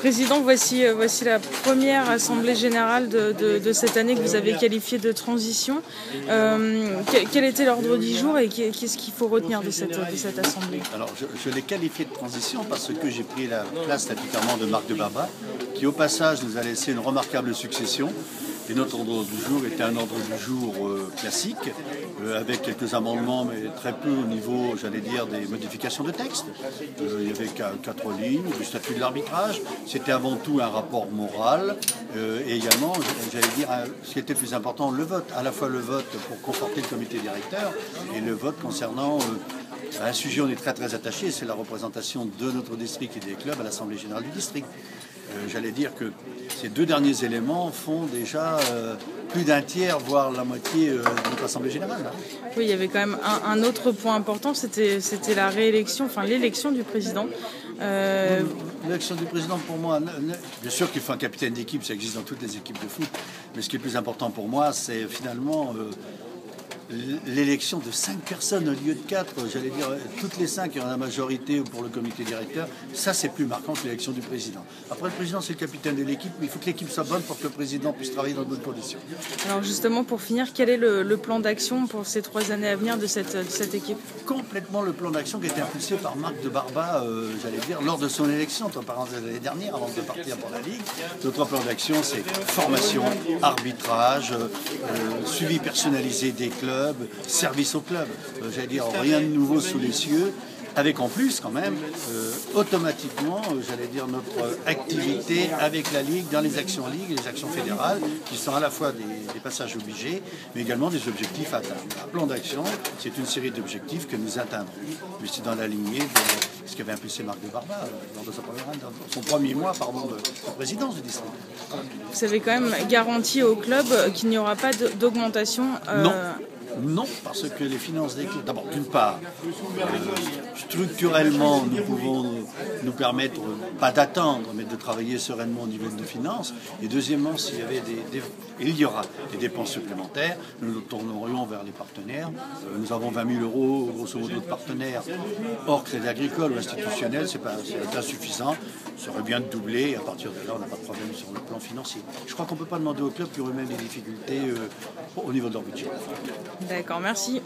Président, voici la première assemblée générale de cette année que vous avez qualifiée de transition. Quel était l'ordre du jour et qu'est-ce qu'il faut retenir de cette assemblée? Alors, je l'ai qualifiée de transition parce que j'ai pris la place statutairement de Marc de Barba, qui au passage nous a laissé une remarquable succession. Et notre ordre du jour était un ordre du jour classique, avec quelques amendements, mais très peu au niveau, j'allais dire, des modifications de texte. Il y avait 4 lignes, du statut de l'arbitrage. C'était avant tout un rapport moral et également, j'allais dire, ce qui était le plus important, le vote. À la fois le vote pour conforter le comité directeur et le vote concernant un sujet où on est très très attaché, c'est la représentation de notre district et des clubs à l'Assemblée générale du district. J'allais dire que ces deux derniers éléments font déjà plus d'un tiers, voire la moitié de notre Assemblée générale. Oui, il y avait quand même un autre point important, c'était la réélection, enfin l'élection du président. L'élection du président, pour moi, bien sûr qu'il faut un capitaine d'équipe, ça existe dans toutes les équipes de foot, mais ce qui est plus important pour moi, c'est finalement l'élection de 5 personnes au lieu de 4, j'allais dire toutes les 5 en la majorité pour le comité directeur, ça c'est plus marquant que l'élection du président. Après, le président c'est le capitaine de l'équipe, mais il faut que l'équipe soit bonne pour que le président puisse travailler dans de bonnes conditions. Alors justement, pour finir, quel est le plan d'action pour ces 3 années à venir de cette équipe? Complètement le plan d'action qui a été impulsé par Marc de Barba, j'allais dire, lors de son élection, l'année dernière, avant de partir pour la Ligue. Notre plan d'action, c'est formation, arbitrage, suivi personnalisé des clubs, service au club, j'allais dire rien de nouveau sous les cieux, avec en plus quand même automatiquement, j'allais dire, notre activité avec la Ligue dans les actions Ligue et les actions fédérales qui sont à la fois des passages obligés mais également des objectifs à atteindre. Un plan d'action, c'est une série d'objectifs que nous atteindrons. Mais c'est dans la lignée de ce qu'avait impulsé Marc de Barba lors de son premier mois de présidence du district. Vous avez quand même garanti au club qu'il n'y aura pas d'augmentation. Non, parce que les finances des clubs, d'abord, d'une part, structurellement, nous pouvons nous permettre, pas d'attendre, mais de travailler sereinement au niveau de nos finances. Et deuxièmement, s'il y avait il y aura des dépenses supplémentaires, nous nous tournerions vers les partenaires. Nous avons 20 000 € grosso modo de partenaires hors crédit agricole ou institutionnel, c'est insuffisant. Ça serait bien de doubler et à partir de là, on n'a pas de problème sur le plan financier. Je crois qu'on ne peut pas demander aux clubs qui ont eux-mêmes des difficultés au niveau de leur budget. D'accord, merci.